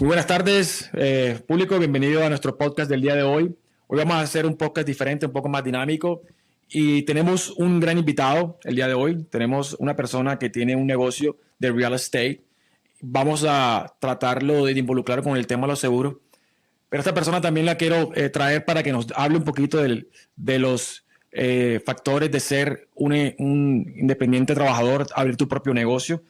Muy buenas tardes, público. Bienvenido a nuestro podcast del día de hoy. Hoy vamos a hacer un podcast diferente, un poco más dinámico. Y tenemos un gran invitado el día de hoy. Tenemos una persona que tiene un negocio de real estate. Vamos a tratarlo de involucrar con el tema de los seguros. Pero esta persona también la quiero traer para que nos hable un poquito de los factores de ser un independiente trabajador, abrir tu propio negocio.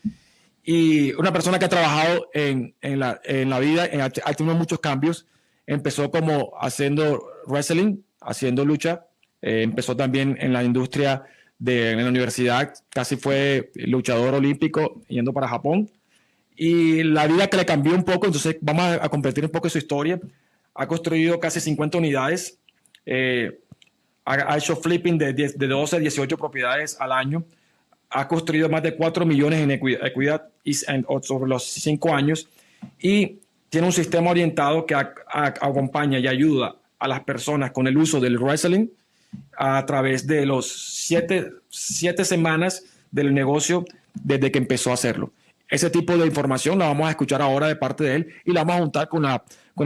Y una persona que ha trabajado en la vida, ha tenido muchos cambios. Empezó como haciendo wrestling, haciendo lucha. Empezó también en la industria en la universidad. Casi fue luchador olímpico yendo para Japón. Y la vida que le cambió un poco, entonces vamos a compartir un poco de su historia. Ha construido casi 50 unidades. Ha hecho flipping de 12 a 18 propiedades al año. Ha construido más de 4 millones en equidad sobre los 5 años y tiene un sistema orientado que acompaña y ayuda a las personas con el uso del wrestling a través de los 7 semanas del negocio desde que empezó a hacerlo. Ese tipo de información la vamos a escuchar ahora de parte de él y la vamos a juntar con la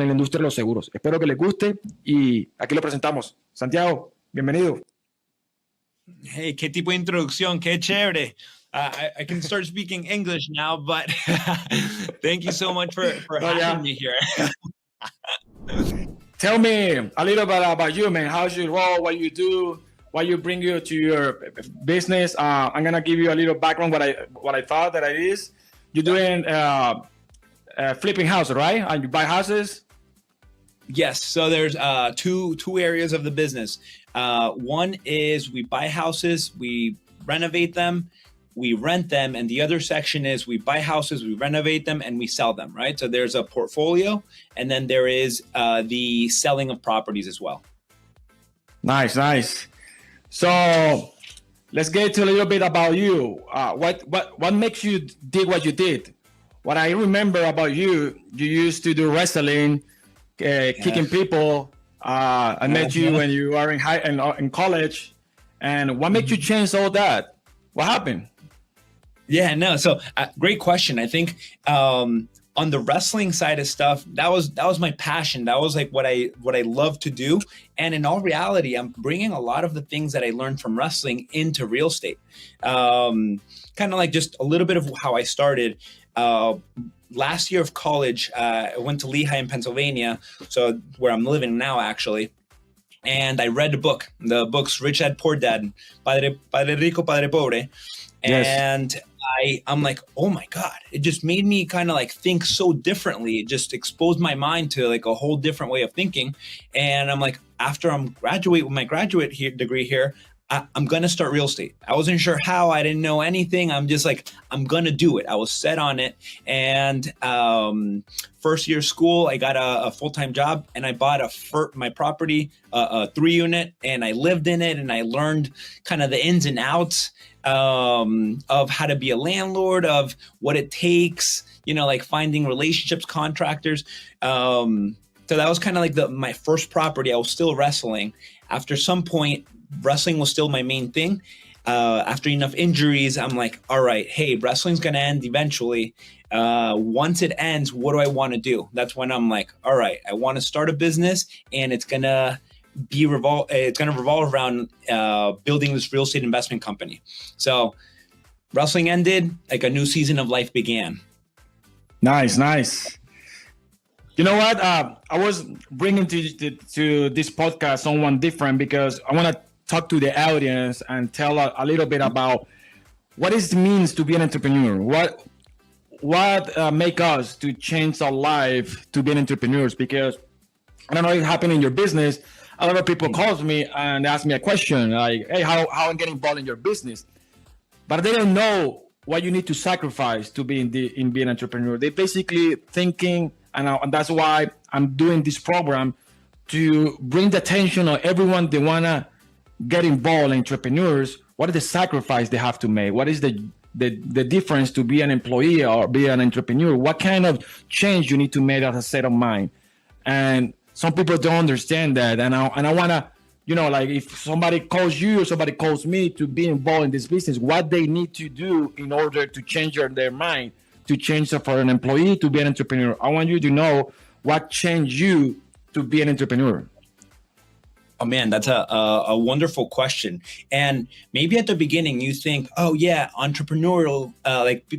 industria de los seguros. Espero que les guste y aquí lo presentamos. Santiago, bienvenido. Hey, qué tipo de introducción, qué chévere. I can start speaking English now, but thank you so much for having me here. Tell me a little bit about you, man. How's your role, what you do, what you bring you to your business. I'm going to give you a little background what I thought that it is. You're doing flipping houses, right? And you buy houses? Yes. So there's two areas of the business. One is we buy houses, we renovate them, we rent them. And the other section is we buy houses, we renovate them, and we sell them, right? So there's a portfolio, and then there is the selling of properties as well. Nice. So let's get to a little bit about you. What makes you did what you did? What I remember about you used to do wrestling, kicking people. I met you when you were in college. And what made you change all that? What happened? Yeah, no. So great question. I think on the wrestling side of stuff, that was my passion. That was like what I love to do. And in all reality, I'm bringing a lot of the things that I learned from wrestling into real estate. Kind of like just a little bit of how I started. Last year of college, I went to Lehigh in Pennsylvania, so where I'm living now, actually. And I read the book. The book's Rich Dad, Poor Dad, Padre Rico, Padre Pobre. Yes. And I'm like, oh my God, it just made me kind of like think so differently. It just exposed my mind to like a whole different way of thinking. And I'm like, after I'm graduate with my graduate degree here, I'm going to start real estate. I wasn't sure how. I didn't know anything. I'm just like, I'm going to do it. I was set on it. And first year of school, I got a full-time job and I bought my property, a 3-unit, and I lived in it. And I learned kind of the ins and outs of how to be a landlord, of what it takes, like finding relationships, contractors. So that was kind of like my first property. I was still wrestling. After some point, wrestling was still my main thing. After enough injuries, I'm like, all right, hey, wrestling's going to end eventually. Once it ends, what do I want to do? That's when I'm like, all right, I want to start a business, and it's going to revolve around building this real estate investment company. So wrestling ended, like a new season of life began. Nice. You know what? I was bringing to this podcast someone different because I want to talk to the audience and tell a little bit about what it means to be an entrepreneur. What make us to change our life to be an entrepreneurs? Because I don't know if it happened in your business. A lot of people calls me and ask me a question like, hey, how I'm getting involved in your business? But they don't know what you need to sacrifice to be in an entrepreneur. They basically thinking, and that's why I'm doing this program to bring the attention of everyone they want to get involved in entrepreneurs. What is the sacrifice they have to make? What is the difference to be an employee or be an entrepreneur? What kind of change you need to make as a set of mind? And some people don't understand that. And I want to, like if somebody calls you or somebody calls me to be involved in this business, what they need to do in order to change their mind to change for an employee to be an entrepreneur? I want you to know what changed you to be an entrepreneur. Oh man, that's a wonderful question. And maybe at the beginning you think, oh yeah, entrepreneurial,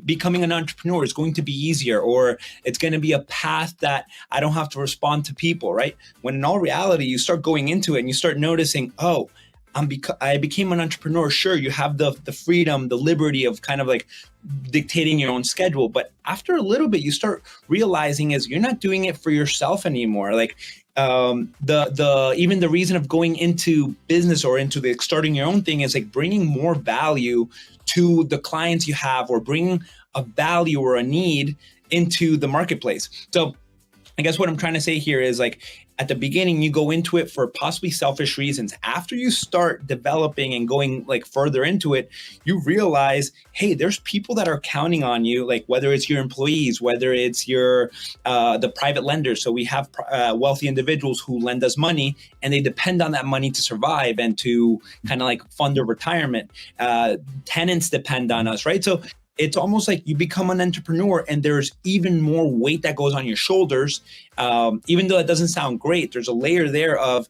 becoming an entrepreneur is going to be easier, or it's going to be a path that I don't have to respond to people, right? When in all reality, you start going into it and you start noticing, oh, I became an entrepreneur. Sure, you have the freedom, the liberty of kind of like dictating your own schedule. But after a little bit, you start realizing is you're not doing it for yourself anymore. Like even the reason of going into business or into starting your own thing is like bringing more value to the clients you have, or bringing a value or a need into the marketplace. So I guess what I'm trying to say here is like, at the beginning, you go into it for possibly selfish reasons. After you start developing and going like further into it, you realize, hey, there's people that are counting on you, like whether it's your employees, whether it's your the private lenders. So we have wealthy individuals who lend us money, and they depend on that money to survive and to kind of like fund their retirement. Tenants depend on us, right? So it's almost like you become an entrepreneur and there's even more weight that goes on your shoulders. Even though it doesn't sound great, there's a layer there of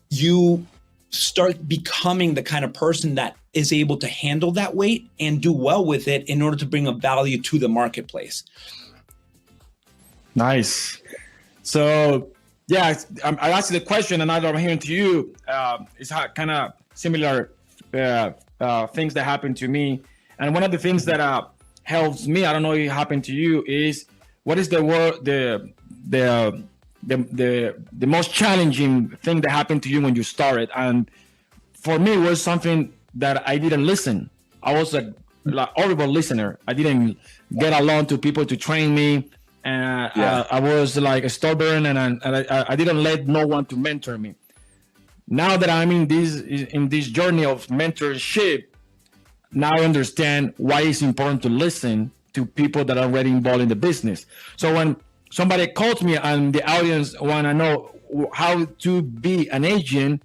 you start becoming the kind of person that is able to handle that weight and do well with it in order to bring a value to the marketplace. Nice. So, yeah, I asked you the question, and now that I'm hearing to you, it's kind of similar things that happened to me. And one of the things that helps me, I don't know if it happened to you, is what is the most challenging thing that happened to you when you started? And for me, it was something that I didn't listen. I was a horrible listener. I didn't get along to people to train me. I was like stubborn, and I didn't let no one to mentor me. Now that I'm in this journey of mentorship, now I understand why it's important to listen to people that are already involved in the business. So when somebody calls me and the audience want to know how to be an agent,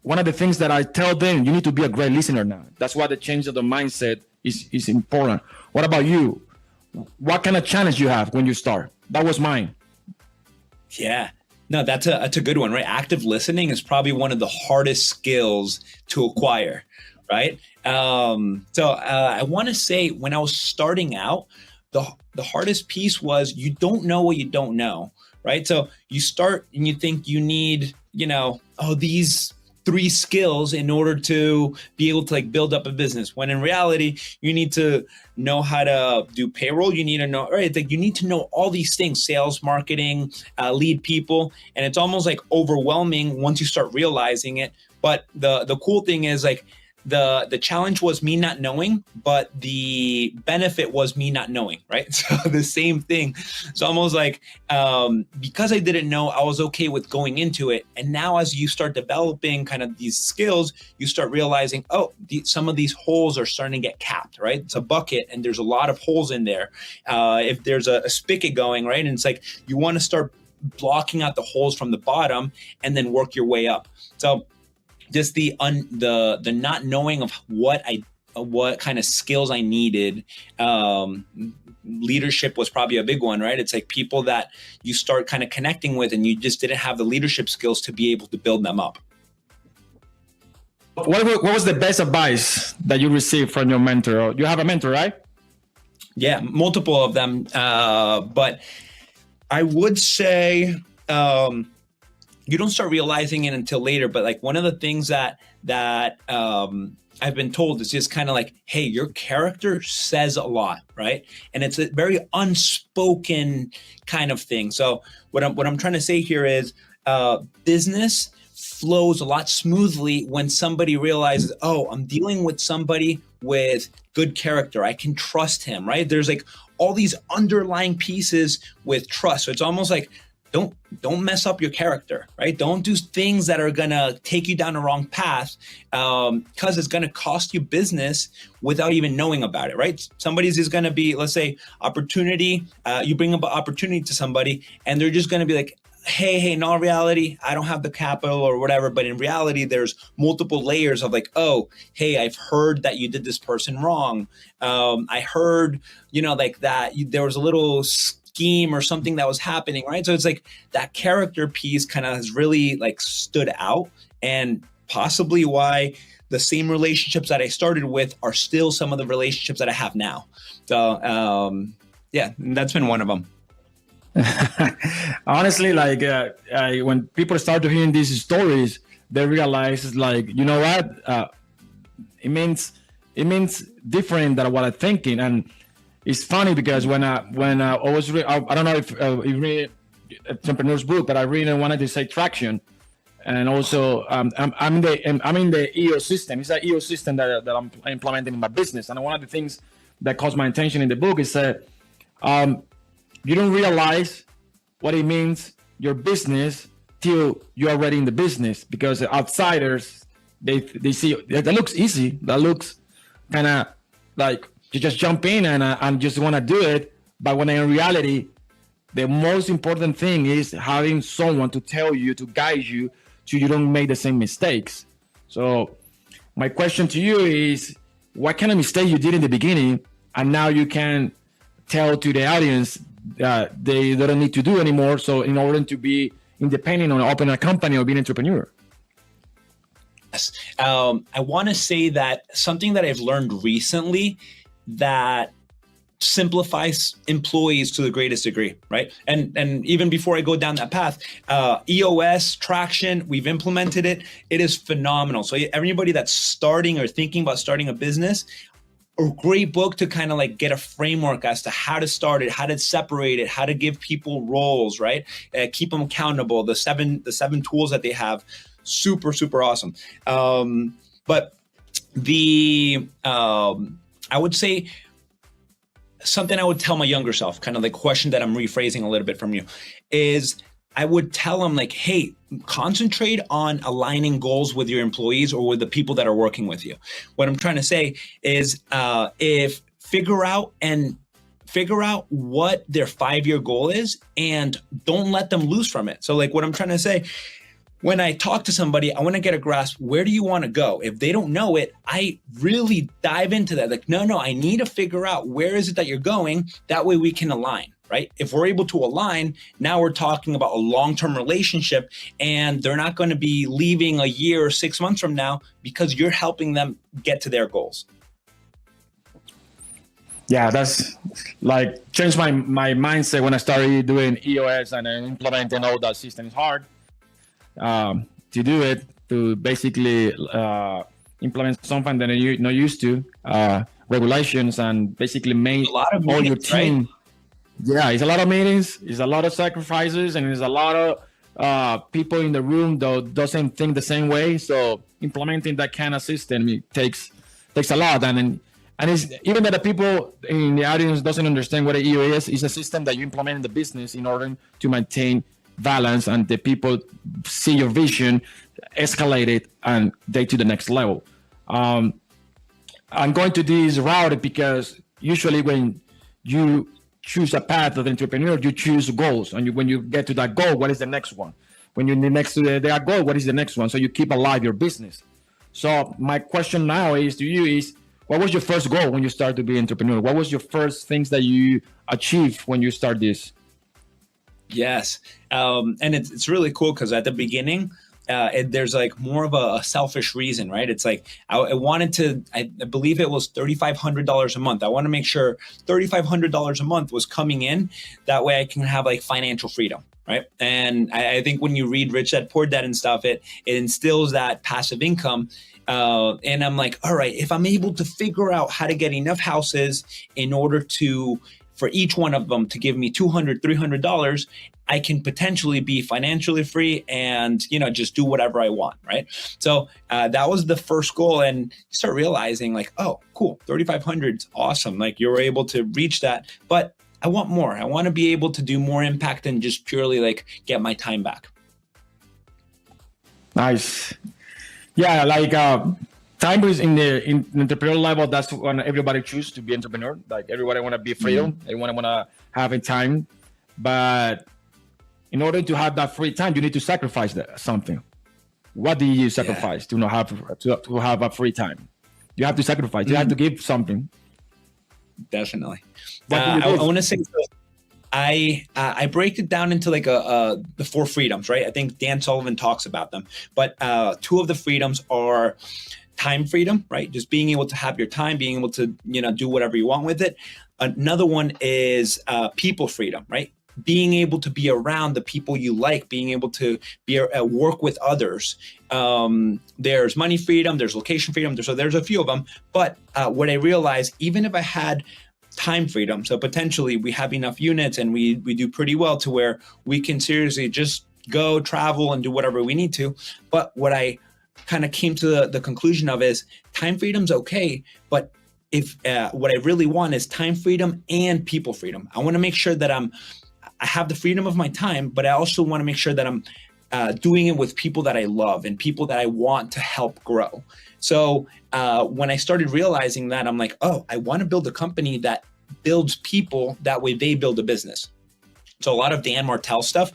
one of the things that I tell them, you need to be a great listener now. That's why the change of the mindset is important. What about you? What kind of challenge you have when you start? That was mine. Yeah. No, that's a good one, right? Active listening is probably one of the hardest skills to acquire, right? I want to say when I was starting out, the hardest piece was you don't know what you don't know, right? So you start and you think you need, these 3 skills in order to be able to like build up a business. When in reality, you need to know how to do payroll. You need to know, right? Like you need to know all these things, sales, marketing, lead people. And it's almost like overwhelming once you start realizing it. But the cool thing is like, the challenge was me not knowing, but the benefit was me not knowing, right? So the same thing. It's almost like because I didn't know, I was okay with going into it. And now as you start developing kind of these skills, you start realizing, some of these holes are starting to get capped, right? It's a bucket and there's a lot of holes in there. If there's a spigot going, right? And it's like you want to start blocking out the holes from the bottom and then work your way up. So just the not knowing of what kind of skills I needed. Leadership was probably a big one, right? It's like people that you start kind of connecting with and you just didn't have the leadership skills to be able to build them up. What was the best advice that you received from your mentor? You have a mentor, right? Yeah, multiple of them. But I would say, you don't start realizing it until later, but like one of the things that I've been told is just kind of like, hey, your character says a lot, right? And it's a very unspoken kind of thing. So what I'm trying to say here is business flows a lot smoothly when somebody realizes, I'm dealing with somebody with good character. I can trust him, right? There's like all these underlying pieces with trust. So it's almost like, don't mess up your character, right? Don't do things that are gonna take you down the wrong path, because it's gonna cost you business without even knowing about it, right? Somebody's is gonna be, let's say, opportunity. You bring up an opportunity to somebody, and they're just gonna be like, hey, in all reality, I don't have the capital or whatever. But in reality, there's multiple layers of like, oh, hey, I've heard that you did this person wrong. I heard, like that there was a little scheme or something that was happening, right? So it's like that character piece kind of has really like stood out, and possibly why the same relationships that I started with are still some of the relationships that I have now. So yeah, that's been one of them. Honestly, like when people start to hearing these stories, they realize it's like, you know what, it means different than what I'm thinking. And it's funny because when I was I don't know if you read entrepreneur's book, but I really wanted to say traction. And also I'm in the EO system. It's an EO system that I'm implementing in my business. And one of the things that caught my attention in the book is that you don't realize what it means, your business, till you're already in the business, because outsiders, they see that looks easy. That looks kind of like you just jump in and just want to do it. But when in reality, the most important thing is having someone to tell you, to guide you, so you don't make the same mistakes. So my question to you is, what kind of mistake you did in the beginning, and now you can tell to the audience that they don't need to do anymore, so in order to be independent or open a company or be an entrepreneur? Yes. I want to say that something that I've learned recently that simplifies employees to the greatest degree, right? And even before I go down that path, EOS, traction, we've implemented it. It is phenomenal. So everybody that's starting or thinking about starting a business, a great book to kind of like get a framework as to how to start it, how to separate it, how to give people roles, right? Keep them accountable. The seven tools that they have, super, super awesome. But I would say something I would tell my younger self, kind of the question that I'm rephrasing a little bit from you, is I would tell them like, hey, concentrate on aligning goals with your employees or with the people that are working with you. What I'm trying to say is figure out what their 5-year goal is and don't let them loose from it. So like what I'm trying to say, when I talk to somebody, I want to get a grasp, where do you want to go? If they don't know it, I really dive into that. Like, no, I need to figure out where is it that you're going. That way we can align, right? If we're able to align, now we're talking about a long-term relationship, and they're not going to be leaving a year or 6 months from now because you're helping them get to their goals. Yeah, that's like changed my mindset when I started doing EOS and implementing all that system. It's hard to do it, to basically implement something that you're not used to, regulations, and basically make all your team. Right? Yeah, it's a lot of meetings, it's a lot of sacrifices, and it's a lot of people in the room that doesn't think the same way. So implementing that kind of system, it takes a lot. And it's even that the people in the audience doesn't understand what an EO is a system that you implement in the business in order to maintain balance, and the people see your vision, escalate it, and take to the next level. I'm going to this route because usually when you choose a path of entrepreneur, you choose goals, and when you get to that goal, what is the next one? When you're next to that goal, what is the next one? So you keep alive your business. So my question now is to you is, what was your first goal when you started to be an entrepreneur? What was your first things that you achieved when you start this? Yes. And it's really cool because at the beginning, there's like more of a selfish reason, right? It's like I wanted to, I believe it was $3,500 a month. I want to make sure $3,500 a month was coming in. That way I can have like financial freedom, right? And I think when you read Rich Dad Poor Dad and stuff, it instills that passive income. And I'm like, all right, if I'm able to figure out how to get enough houses in order for each one of them to give me $200, $300, I can potentially be financially free and, just do whatever I want, right? So that was the first goal. And you start realizing like, oh, cool, 3,500 is awesome. Like you were able to reach that, but I want more. I want to be able to do more impact than just purely like get my time back. Nice. Yeah, like time is in the entrepreneurial level. That's when everybody chooses to be entrepreneur. Like everybody want to be freedom. Everyone want to have a time, but in order to have that free time, you need to sacrifice something. What do you sacrifice to not have to have a free time? You have to sacrifice. You have to give something. Definitely. I want to say, I break it down into like the 4 freedoms, right? I think Dan Sullivan talks about them, but 2 of the freedoms are time freedom, right? Just being able to have your time, being able to, do whatever you want with it. Another one is people freedom, right? Being able to be around the people you like, being able to work with others. There's money freedom, there's location freedom, there's a few of them. But what I realized, even if I had time freedom, so potentially we have enough units and we do pretty well to where we can seriously just go travel and do whatever we need to. But what I kind of came to the conclusion of is time freedom's okay, but if what I really want is time freedom and people freedom. I want to make sure that I have the freedom of my time, but I also want to make sure that I'm doing it with people that I love and people that I want to help grow. So when I started realizing that, I'm like, oh, I want to build a company that builds people. That way they build a business. So a lot of Dan Martell stuff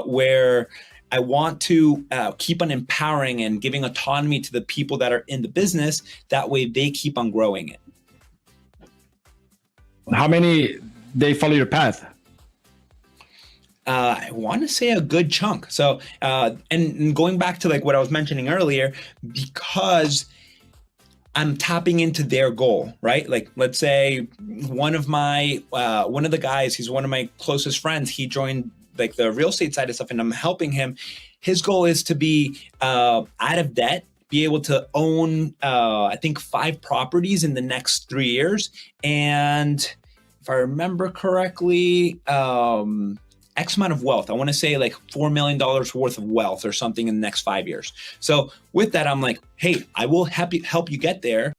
where I want to keep on empowering and giving autonomy to the people that are in the business. That way they keep on growing it. How many they follow your path? I want to say a good chunk. So, and going back to like what I was mentioning earlier, because I'm tapping into their goal, right? Like, let's say one of the guys, he's one of my closest friends. He joined like the real estate side of stuff and I'm helping him. His goal is to be out of debt, be able to own, I think 5 properties in the next 3 years. And if I remember correctly, X amount of wealth. I want to say like $4 million worth of wealth or something in the next 5 years. So with that, I'm like, hey, I will help you get there.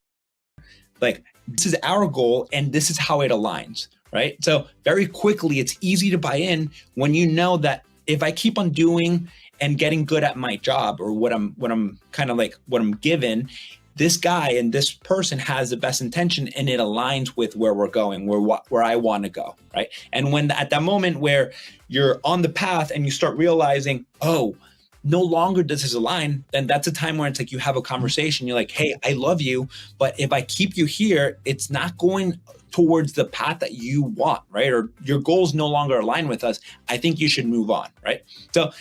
Like, this is our goal and this is how it aligns, right? So very quickly, it's easy to buy in when you know that if I keep on doing and getting good at my job or what I'm kind of like what I'm given, this guy and this person has the best intention and it aligns with where we're going, where I want to go, right? And when at that moment where you're on the path and you start realizing, oh, no longer does this align, then that's a time where it's like you have a conversation. You're like, hey, I love you, but if I keep you here, it's not going towards the path that you want, right? Or your goals no longer align with us. I think you should move on, right? So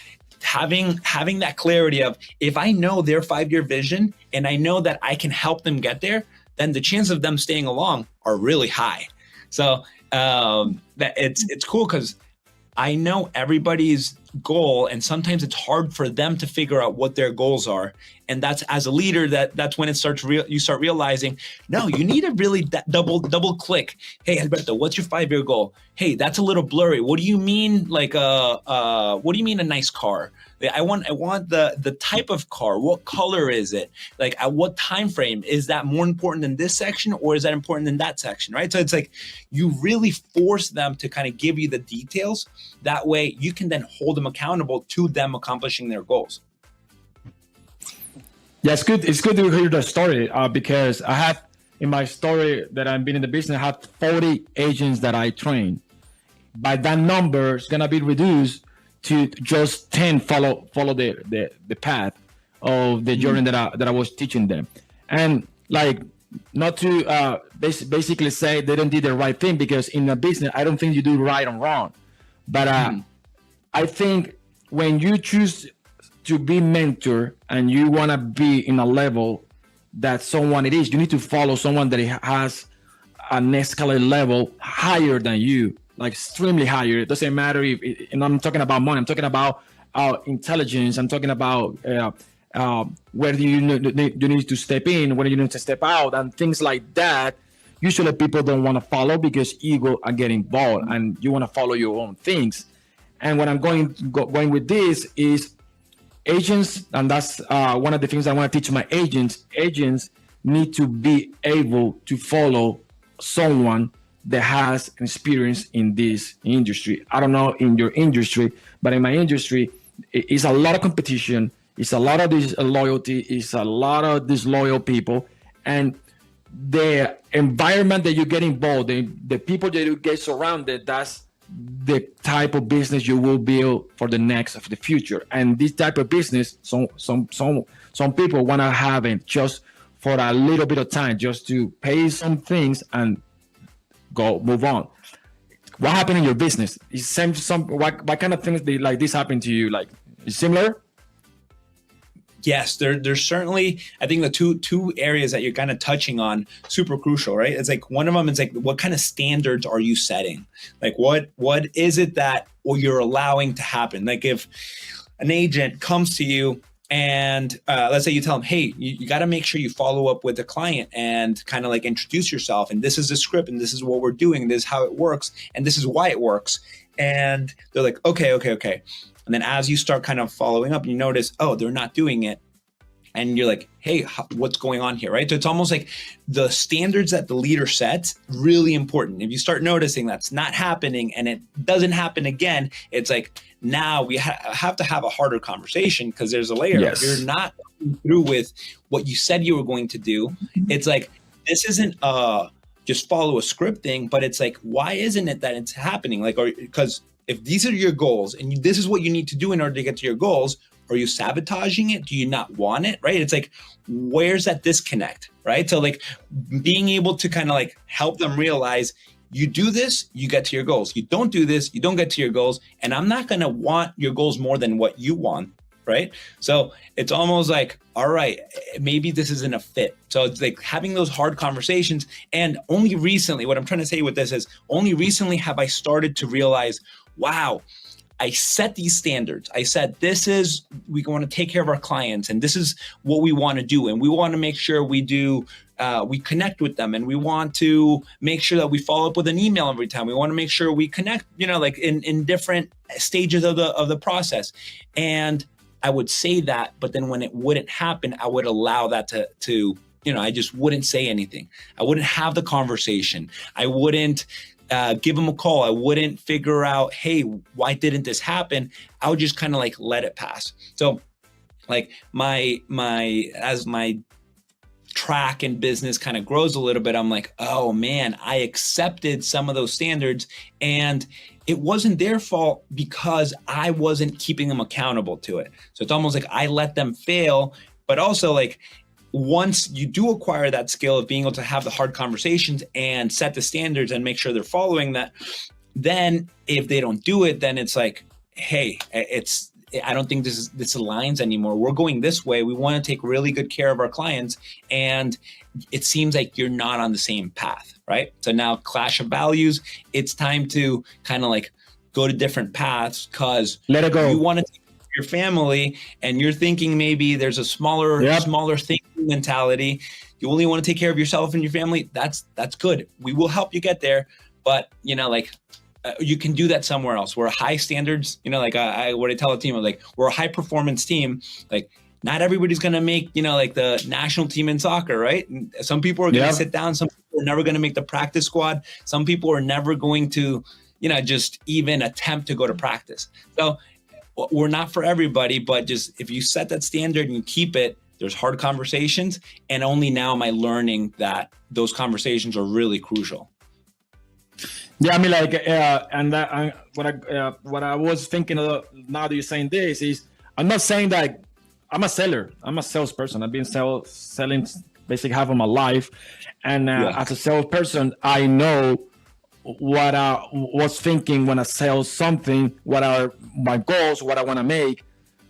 having that clarity of, if I know their 5-year vision and I know that I can help them get there, then the chance of them staying along are really high. So that it's cool because I know everybody's goal, and sometimes it's hard for them to figure out what their goals are. And that's, as a leader, that's when it starts. You start realizing, no, you need to really double click. Hey, Alberto, what's your 5-year goal? Hey, that's a little blurry. What do you mean, like what do you mean a nice car? I want the type of car. What color is it? Like, at what time frame? Is that more important than this section, or is that important than that section? Right. So it's like you really force them to kind of give you the details. That way you can then hold them accountable to them accomplishing their goals. Yeah, it's good. It's good to hear the story because I have in my story that I've been in the business, I have 40 agents that I train. By that number is gonna be reduced to just 10 follow the path of the journey that I was teaching them. And like, not to basically say they don't do the right thing, because in a business, I don't think you do right and wrong. But I think when you choose to be mentor and you want to be in a level that someone it is, you need to follow someone that has an escalated level higher than you, like extremely higher. It doesn't matter if, and I'm talking about money, I'm talking about intelligence, I'm talking about where do you need to step in, where you need to step out, and things like that. Usually people don't want to follow because ego are getting involved and you want to follow your own things. And what I'm going with this is agents, and that's one of the things I want to teach my agents. Agents need to be able to follow someone that has experience in this industry. I don't know in your industry, but in my industry, it's a lot of competition. It's a lot of disloyalty. It's a lot of disloyal people. And the environment that you get involved in, the people that you get surrounded, that's the type of business you will build for the future. And this type of business, some people want to have it just for a little bit of time, just to pay some things and move on. What happened in your business? Is what kind of things like this happen to you? Like, is similar? Yes, there's certainly, I think the two areas that you're kind of touching on, super crucial, right? It's like one of them is like, what kind of standards are you setting? Like what is it that you're allowing to happen? Like if an agent comes to you and let's say you tell them, hey, you got to make sure you follow up with the client and kind of like introduce yourself. And this is the script and this is what we're doing. This is how it works. And this is why it works. And they're like, okay. And then as you start kind of following up, you notice, oh, they're not doing it. And you're like, hey, what's going on here, right? So it's almost like the standards that the leader sets, really important. If you start noticing that's not happening and it doesn't happen again, it's like, now we have to have a harder conversation because there's a layer. Yes. You're not going through with what you said you were going to do. It's like, this isn't just follow a script thing, but it's like, why isn't it that it's happening? Like, because if these are your goals and this is what you need to do in order to get to your goals, are you sabotaging it? Do you not want it? Right? It's like, where's that disconnect? Right? So like being able to kind of like help them realize you do this, you get to your goals. You don't do this, you don't get to your goals. And I'm not going to want your goals more than what you want. Right? So it's almost like, all right, maybe this isn't a fit. So it's like having those hard conversations. And only recently, what I'm trying to say with this is only recently have I started to realize, wow, I set these standards. I said, we want to take care of our clients and this is what we want to do. And we want to make sure we connect with them and we want to make sure that we follow up with an email every time. We want to make sure we connect, like in different stages of the process. And I would say that, but then when it wouldn't happen, I would allow that to I just wouldn't say anything. I wouldn't have the conversation. I wouldn't give them a call. I wouldn't figure out, hey, why didn't this happen? I would just kind of like let it pass. So like as my track and business kind of grows a little bit, I'm like, oh man, I accepted some of those standards and it wasn't their fault because I wasn't keeping them accountable to it. So it's almost like I let them fail, but also like once you do acquire that skill of being able to have the hard conversations and set the standards and make sure they're following that, then if they don't do it, then it's like, hey, I don't think this aligns anymore. We're going this way. We want to take really good care of our clients. And it seems like you're not on the same path, right? So now clash of values, it's time to kind of like go to different paths because let it go. You want to take care of your family and you're thinking maybe there's a smaller thinking mentality. You only want to take care of yourself and your family. That's good. We will help you get there. But, you can do that somewhere else. We're high standards, what I tell a team, like we're a high performance team. Like not everybody's going to make, like the national team in soccer, right? Some people are going to sit down. Some people are never going to make the practice squad. Some people are never going to, just even attempt to go to practice. So we're not for everybody, but just if you set that standard and you keep it, there's hard conversations. And only now am I learning that those conversations are really crucial. Yeah, I mean, what I was thinking of now that you're saying this is, I'm not saying that I'm a seller. I'm a salesperson. I've been selling basically half of my life, and as a salesperson, I know what I was thinking when I sell something. What are my goals? What I want to make.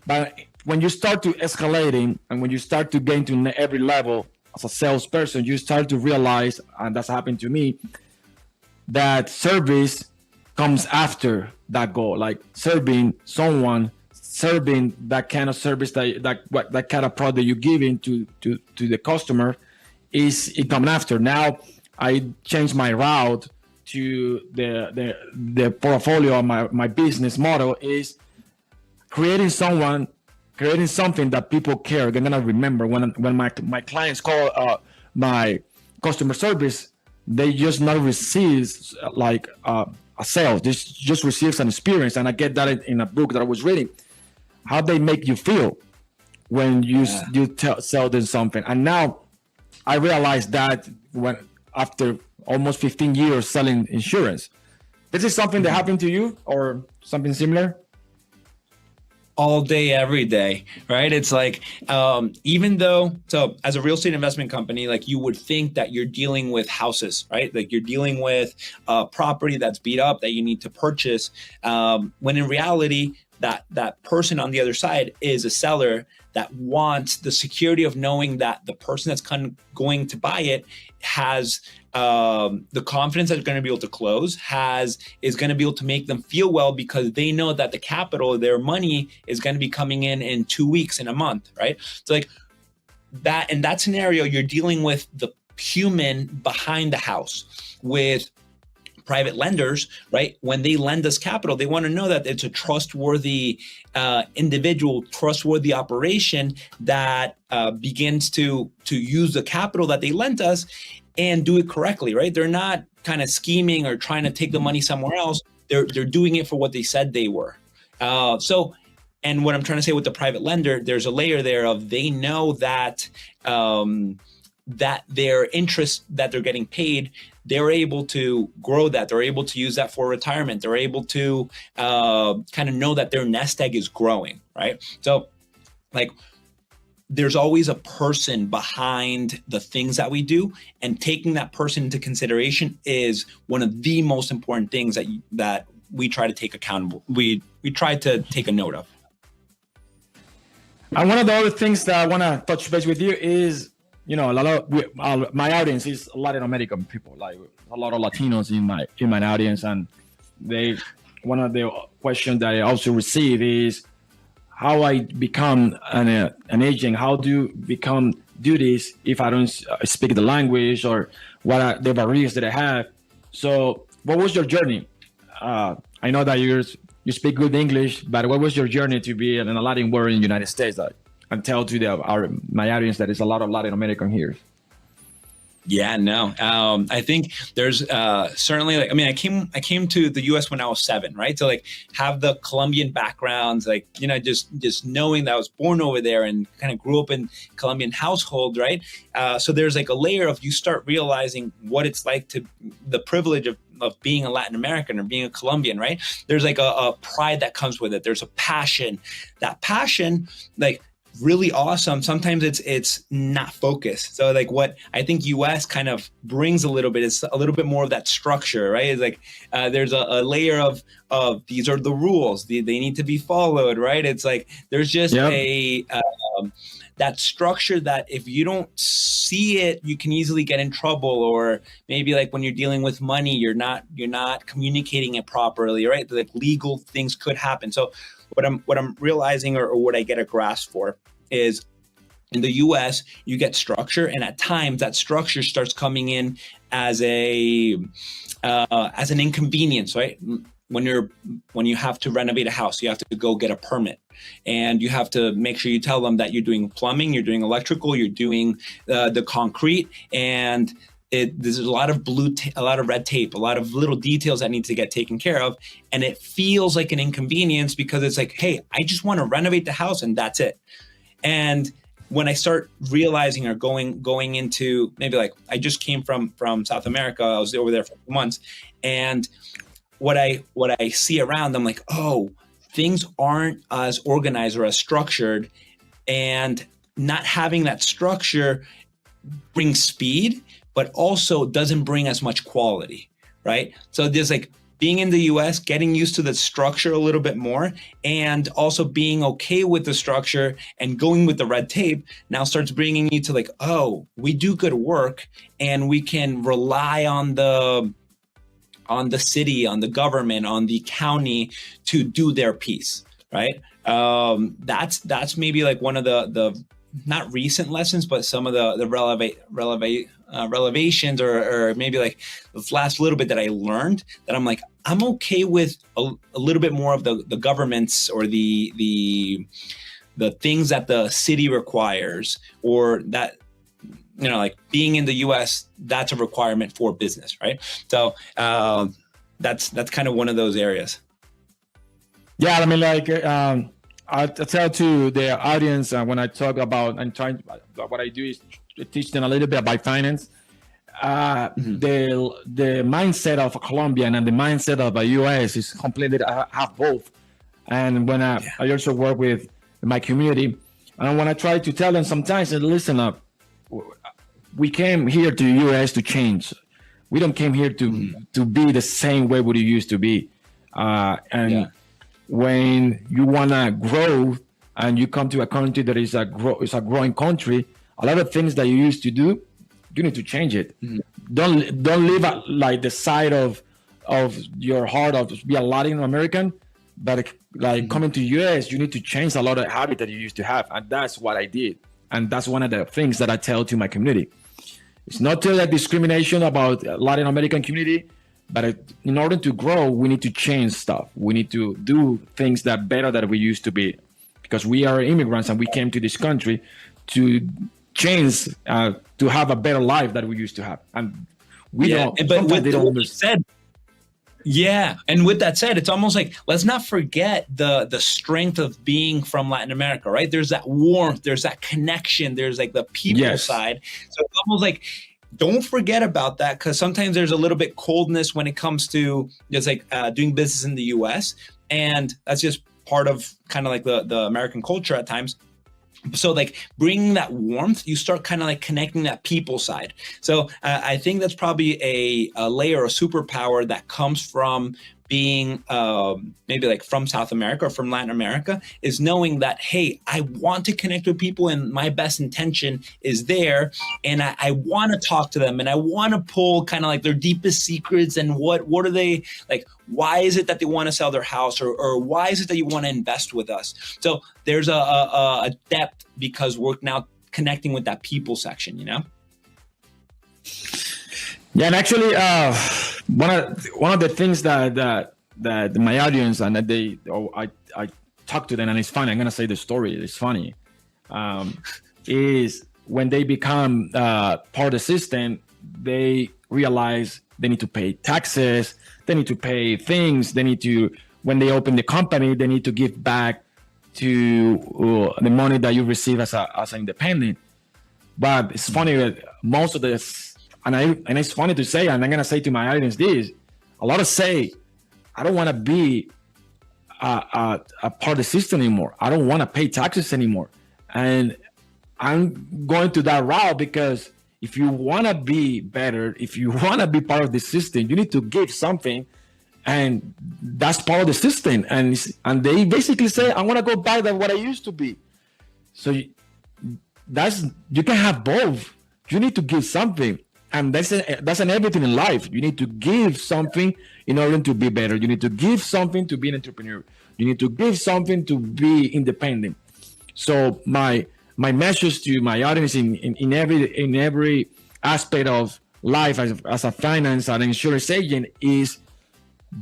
But when you start to escalating, and when you start to get into every level as a salesperson, you start to realize, and that's happened to me, that service comes after that goal. Like serving that kind of service, that kind of product you're giving to the customer, it comes after. Now I changed my route to the portfolio of my business model is creating something that people care. They're gonna remember when my clients call my customer service. They just not receive like a sale. This just receives an experience, and I get that in a book that I was reading. How they make you feel when you sell them something. And now I realized that after almost 15 years selling insurance, This is something that happened to you or something similar? All day, every day, right? It's like, even though, so as a real estate investment company, like you would think that you're dealing with houses, right? Like you're dealing with a property that's beat up that you need to purchase. When in reality, that person on the other side is a seller that wants the security of knowing that the person that's going to buy it has the confidence that they're going to be able to close, is going to be able to make them feel well because they know that the capital, their money, is going to be coming in 2 weeks, in a month, right? So like that, in that scenario, you're dealing with the human behind the house. With private lenders, right? When they lend us capital, they want to know that it's a trustworthy individual, trustworthy operation that begins to use the capital that they lent us and do it correctly, right? They're not kind of scheming or trying to take the money somewhere else. They're doing it for what they said they were. And what I'm trying to say with the private lender, there's a layer there of they know that that their interest that they're getting paid, they're able to grow that. They're able to use that for retirement. They're able to kind of know that their nest egg is growing, right? So like there's always a person behind the things that we do, and taking that person into consideration is one of the most important things that we try to take accountable. We try to take a note of. And one of the other things that I want to touch base with you is, you know, my audience is Latin American people, like a lot of Latinos in my audience, and one of the questions that I also receive is how I become an agent. How do this if I don't speak the language, or what are the barriers that I have? So, what was your journey? I know that you speak good English, but what was your journey to be in a Latin world in the United States? And tell to my audience that there's a lot of Latin American here. Yeah, no. I think there's certainly, like, I mean, I came to the U.S. when I was 7, right? So like have the Colombian backgrounds, like, you know, just knowing that I was born over there and kind of grew up in Colombian household, right? So there's like a layer of, you start realizing what it's like to the privilege of being a Latin American or being a Colombian, right? There's like a pride that comes with it. There's a passion. That passion, like, really awesome. Sometimes it's not focused. So like what I think US kind of brings a little bit is a little bit more of that structure, right? It's like there's a layer of these are the rules. They need to be followed, right? It's like there's just that structure that if you don't see it, you can easily get in trouble. Or maybe like when you're dealing with money, you're not communicating it properly, right? Like legal things could happen. So what I'm realizing, or what I get a grasp for, is in the U.S. you get structure, and at times that structure starts coming in as an inconvenience, right? When you have to renovate a house, you have to go get a permit, and you have to make sure you tell them that you're doing plumbing, you're doing electrical, you're doing the concrete, and there's a lot of a lot of red tape, a lot of little details that need to get taken care of. And it feels like an inconvenience because it's like, hey, I just want to renovate the house and that's it. And when I start realizing or going into, maybe like I just came from South America, I was over there for months, and what I see around, I'm like, oh, things aren't as organized or as structured, and not having that structure brings speed, but also doesn't bring as much quality, right? So there's like being in the US, getting used to the structure a little bit more, and also being okay with the structure and going with the red tape now starts bringing you to like, oh, we do good work, and we can rely on the city, on the government, on the county to do their piece, right? That's maybe like one of the not recent lessons, but some of the relevations, or maybe like the last little bit that I learned, that I'm like, I'm okay with a little bit more of the governments, or the things that the city requires, or that, you know, like being in the US, that's a requirement for business, right? So that's kind of one of those areas. Yeah, I mean, like I tell to the audience when I talk about what I do is to teach them a little bit about finance. the mindset of a Colombian and the mindset of a US is completely, I have both. And when I also work with my community, and when I try to tell them sometimes, listen up, we came here to the US to change. We don't came here to be the same way what you used to be. When you want to grow and you come to a country that is a growing country, a lot of things that you used to do, you need to change it. Don't live like the side of your heart of be a Latin American, but like coming to US, you need to change a lot of habits that you used to have, and that's what I did. And that's one of the things that I tell to my community. It's not a discrimination about Latin American community, but in order to grow, we need to change stuff. We need to do things that better than we used to be, because we are immigrants and we came to this country to change, to have a better life that we used to have. And we don't. But with what you said, and with that said, it's almost like, let's not forget the strength of being from Latin America, right? There's that warmth, there's that connection, there's like the people side. So it's almost like, don't forget about that, because sometimes there's a little bit coldness when it comes to just like doing business in the US. And that's just part of kind of like the American culture at times. So like bringing that warmth, you start kind of like connecting that people side. So I think that's probably a layer, a superpower that comes from being maybe like from South America or from Latin America, is knowing that, hey, I want to connect with people and my best intention is there. And I want to talk to them and I want to pull kind of like their deepest secrets and what are they like, why is it that they want to sell their house or why is it that you want to invest with us? So there's a depth because we're now connecting with that people section, you know? Yeah, and actually, one of the things that my audience and that I talk to them, and it's funny. I'm gonna say the story. It's funny. Is when they become part of the system, they realize they need to pay taxes. They need to pay things. They need to, when they open the company, they need to give back to the money that you receive as an independent. But it's funny that most of this. And it's funny to say, and I'm gonna say to my audience this: a lot of say, I don't want to be a part of the system anymore. I don't want to pay taxes anymore, and I'm going to that route because if you want to be better, if you want to be part of the system, you need to give something, and that's part of the system. And they basically say, I want to go back to what I used to be. So you can have both. You need to give something. And that's an everything in life. You need to give something in order to be better. You need to give something to be an entrepreneur. You need to give something to be independent. So my message to my audience in every aspect of life as a finance and insurance agent is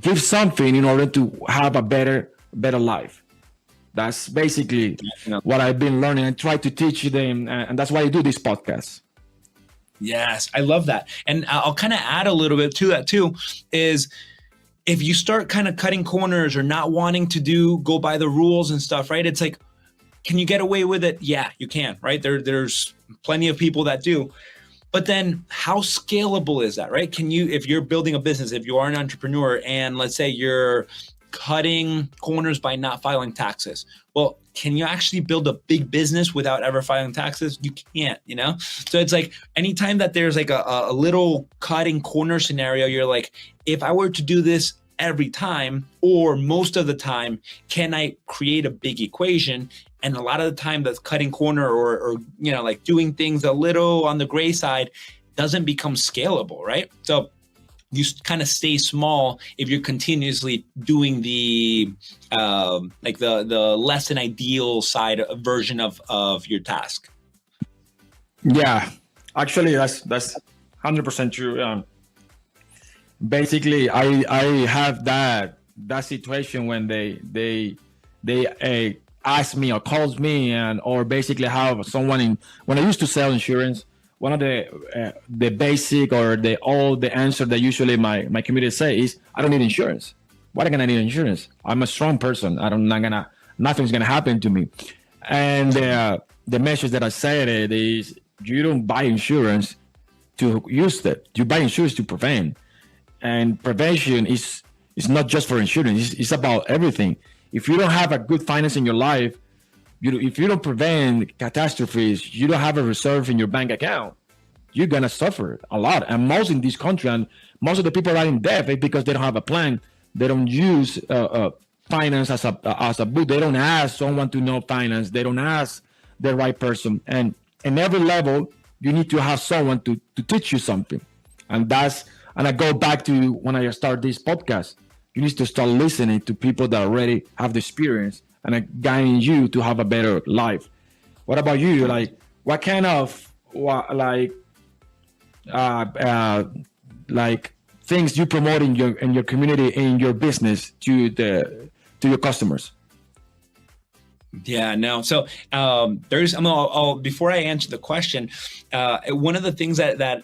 give something in order to have a better life. That's basically what I've been learning and try to teach them, and that's why I do this podcast. Yes, I love that. And I'll kind of add a little bit to that too, is if you start kind of cutting corners or not wanting to go by the rules and stuff, right? It's like, can you get away with it? Yeah, you can, right? There's plenty of people that do. But then how scalable is that, right? Can you, if you're building a business, if you are an entrepreneur and let's say you're cutting corners by not filing taxes, well, can you actually build a big business without ever filing taxes? You can't, you know? So it's like anytime that there's like a little cutting corner scenario, you're like, if I were to do this every time or most of the time, can I create a big equation? And a lot of the time that's cutting corner or you know, like doing things a little on the gray side doesn't become scalable, right? So you kind of stay small if you're continuously doing the like the less than ideal side version of your task. Yeah, actually, that's 100% true. Basically, I have that situation when they ask me or calls me or basically have someone when I used to sell insurance. One of the basic or the answer that usually my community say is, I don't need insurance. Why am I gonna need insurance? I'm a strong person. Nothing's gonna happen to me. And the message that I said is, you don't buy insurance to use that. You buy insurance to prevent, and prevention is not just for insurance. It's about everything. If you don't have a good finance in your life, if you don't prevent catastrophes, you don't have a reserve in your bank account, you're gonna suffer a lot. And most in this country, and most of the people are in debt because they don't have a plan. They don't use finance as a book. They don't ask someone to know finance. They don't ask the right person. And in every level, you need to have someone to teach you something. And I go back to when I start this podcast. You need to start listening to people that already have the experience and are guiding you to have a better life. What about you? Like, what kind of things you promote in your community, in your business to your customers? Yeah, no. So before I answer the question, one of the things that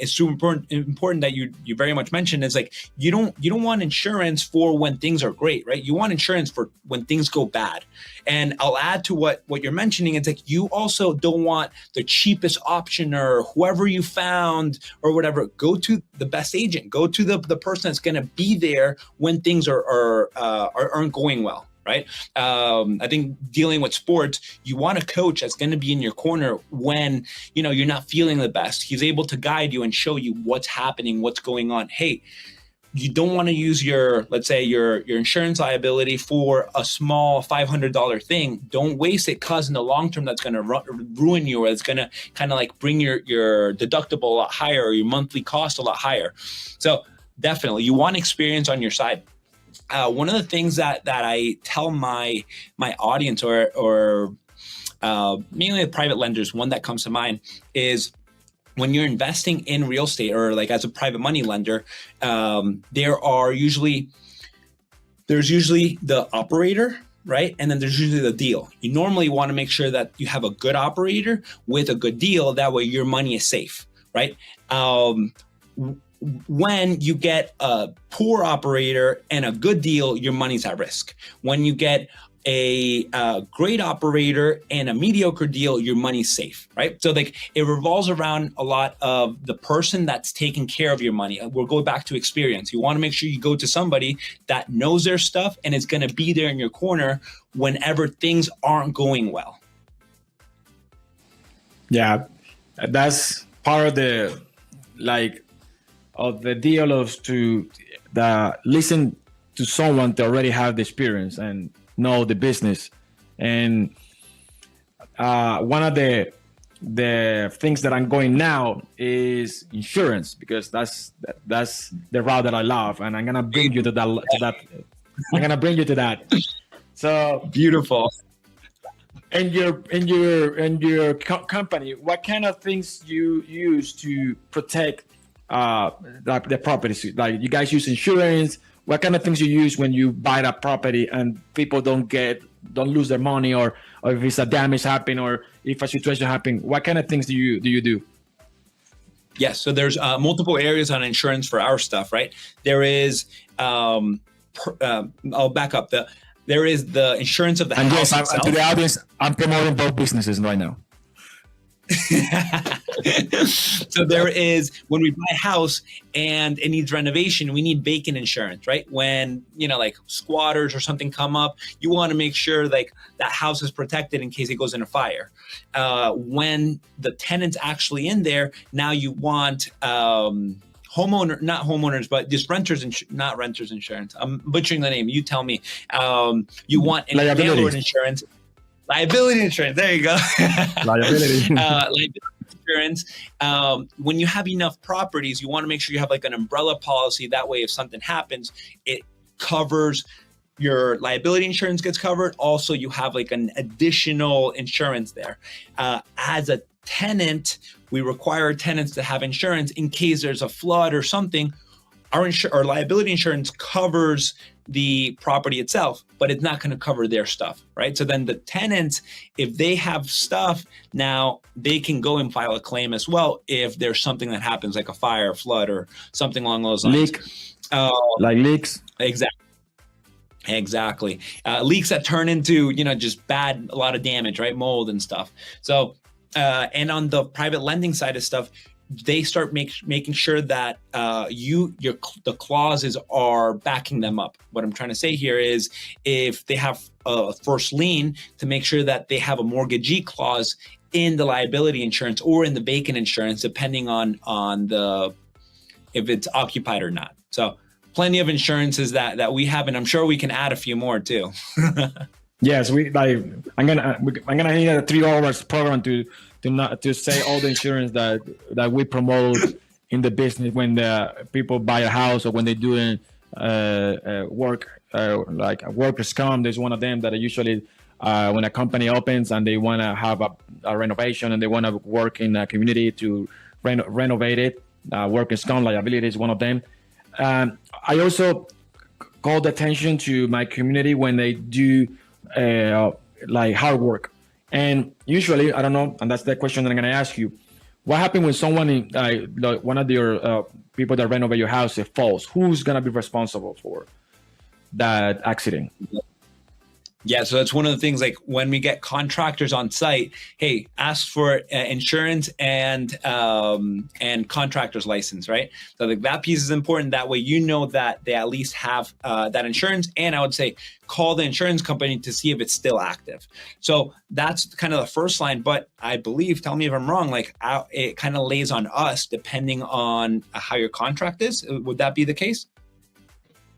is super important that you very much mentioned is like you don't want insurance for when things are great, right? You want insurance for when things go bad. And I'll add to what you're mentioning. It's like you also don't want the cheapest option or whoever you found or whatever. Go to the best agent. Go to the person that's going to be there when things aren't going well. Right. I think dealing with sports, you want a coach that's going to be in your corner when, you're not feeling the best. He's able to guide you and show you what's happening, what's going on. Hey, you don't want to use let's say your insurance liability for a small $500 thing. Don't waste it, because in the long term, that's going to ruin you, or it's going to kind of like bring your deductible a lot higher or your monthly cost a lot higher. So definitely you want experience on your side. One of the things that I tell my audience or mainly the private lenders, one that comes to mind is when you're investing in real estate or like as a private money lender, there's usually the operator, right? And then there's usually the deal. You normally want to make sure that you have a good operator with a good deal. That way your money is safe, right? When you get a poor operator and a good deal, your money's at risk. When you get a great operator and a mediocre deal, your money's safe, right? So like it revolves around a lot of the person that's taking care of your money. We'll go back to experience. You want to make sure you go to somebody that knows their stuff and is going to be there in your corner whenever things aren't going well. Yeah, that's part of the deal of listen to someone that already have the experience and know the business. And one of the things that I'm going now is insurance, because that's the route that I love, and I'm gonna bring you to that. I'm gonna bring you to that. So beautiful. And your company, what kind of things you use to protect the properties? Like, you guys use insurance. What kind of things you use when you buy that property and people don't lose their money, or if it's a damage happen, or if a situation happen? What kind of things do you do? Yes, so there's multiple areas on insurance for our stuff, right? There is I'll back up. There is the insurance of the house itself. To the audience, I'm promoting both businesses right now. So there is, when we buy a house and it needs renovation, we need vacant insurance, right? When, like squatters or something come up, you want to make sure like that house is protected in case it goes in a fire. When the tenant's actually in there, now you want not homeowners, but just not renters insurance. I'm butchering the name. You tell me. You want landlord insurance. Liability insurance. There you go. Liability insurance. When you have enough properties, you want to make sure you have like an umbrella policy. That way, if something happens, it covers your liability insurance gets covered. Also, you have like an additional insurance there. As a tenant, we require tenants to have insurance in case there's a flood or something. Our liability insurance covers the property itself, but it's not going to cover their stuff, right? So then the tenants, if they have stuff, now they can go and file a claim as well if there's something that happens, like a fire, flood, or something along those lines. Like leaks. Exactly. Leaks that turn into, just a lot of damage, right? Mold and stuff. So, and on the private lending side of stuff, they start making sure that the clauses are backing them up. What I'm trying to say here is, if they have a first lien, to make sure that they have a mortgagee clause in the liability insurance or in the vacant insurance, depending on the if it's occupied or not. So plenty of insurances that we have, and I'm sure we can add a few more too. Yes, I'm gonna need a 3 hours program to say all the insurance that we promote in the business when the people buy a house or when they're doing work, like a workers' comp. There's one of them that I usually when a company opens and they want to have a renovation and they want to work in a community to renovate it. Workers' comp liability is one of them. I also called attention to my community when they do like hard work. And usually, I don't know, and that's the question that I'm going to ask you. What happened when someone, one of your people that renovate your house, falls? Who's going to be responsible for that accident? Yeah, so that's one of the things, like when we get contractors on site, hey, ask for insurance and contractor's license, right? So like that piece is important. That way, you know that they at least have that insurance. And I would say, call the insurance company to see if it's still active. So that's kind of the first line. But I believe, tell me if I'm wrong, like it kind of lays on us depending on how your contract is. Would that be the case?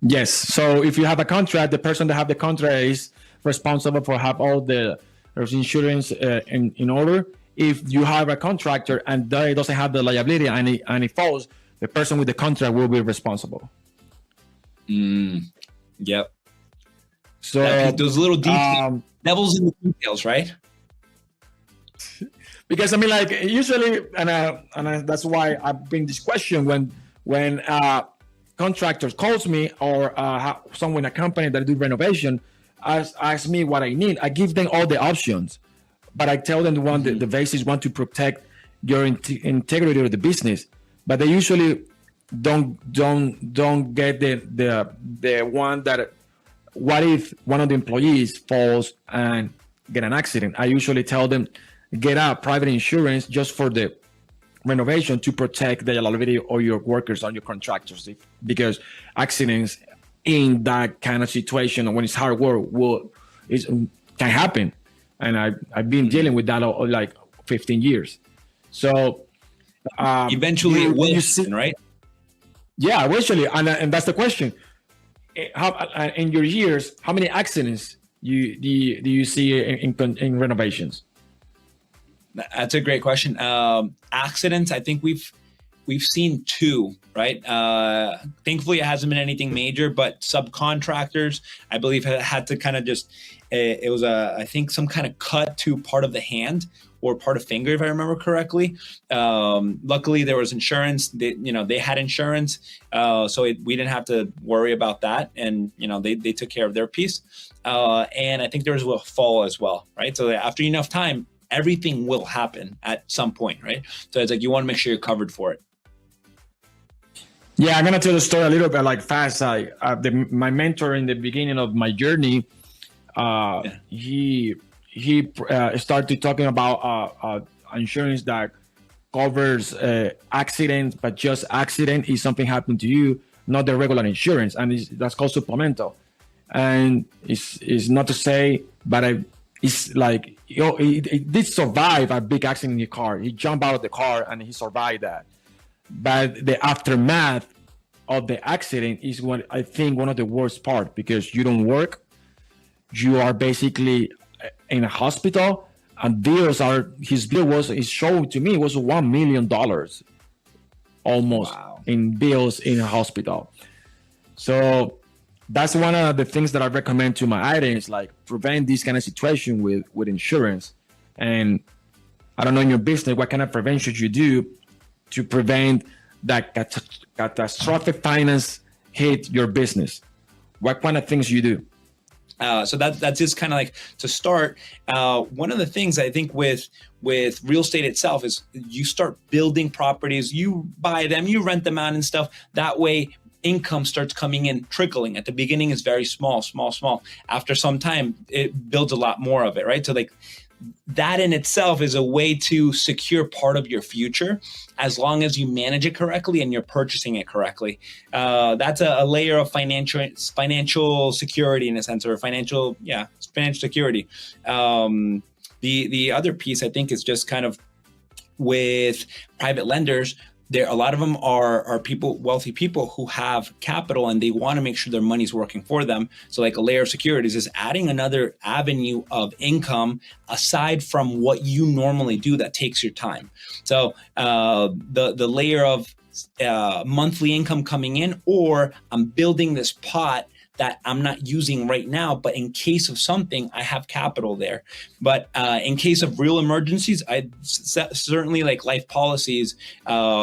Yes. So if you have a contract, the person that have the contract is responsible for have all the insurance in order. If you have a contractor and they doesn't have the liability and it falls, the person with the contract will be responsible. Yep. So those little details, devils in the details, right? Because I mean, like usually, and that's why I bring this question when contractors calls me or someone in a company that do renovation ask me what I need. I give them all the options, but I tell them the basis want to protect your integrity of the business, but they usually don't get the one that, what if one of the employees falls and get an accident? I usually tell them get a private insurance just for the renovation to protect the liability of your workers or your contractors, because accidents in that kind of situation when it's hard work can happen, and I've been dealing with that like 15 years. So eventually it will happen, right? Yeah, eventually, and that's the question. How in your years, how many accidents do you see in renovations? That's a great question. Accidents, I think we've seen 2, right? Thankfully, it hasn't been anything major, but subcontractors, I believe, had to kind of just, it was I think some kind of cut to part of the hand or part of finger, if I remember correctly. Luckily, there was insurance. They had insurance, so we didn't have to worry about that. And, they took care of their piece. And I think there was a fall as well, right? So after enough time, everything will happen at some point, right? So it's like you want to make sure you're covered for it. Yeah, I'm gonna tell the story a little bit like fast. My mentor in the beginning of my journey, he started talking about insurance that covers accidents, but just accident if something happened to you, not the regular insurance, and that's called supplemental. And it's not to say, but it's like he did survive a big accident in the car. He jumped out of the car and he survived that. But the aftermath of the accident is what I think one of the worst part, because you don't work, you are basically in a hospital, and his bill was showing to me was $1 million almost. Wow. In bills in a hospital. So that's one of the things that I recommend to my audience, like prevent this kind of situation with insurance. And I don't know, in your business, what kind of prevention you do to prevent that catastrophic finance hit your business? What kind of things you do? So that's just kind of like to start. One of the things I think with real estate itself is you start building properties, you buy them, you rent them out and stuff. That way income starts coming in, trickling. At the beginning is very small. After some time, it builds a lot more of it, right? So like that in itself is a way to secure part of your future, as long as you manage it correctly and you're purchasing it correctly. That's a layer of financial security, in a sense, or financial security. The other piece, I think, is just kind of with private lenders. A lot of them are wealthy people who have capital, and they want to make sure their money's working for them. So like a layer of securities is adding another avenue of income aside from what you normally do that takes your time. So the layer of monthly income coming in, or I'm building this pot that I'm not using right now, but in case of something, I have capital there. But in case of real emergencies, I certainly like life policies,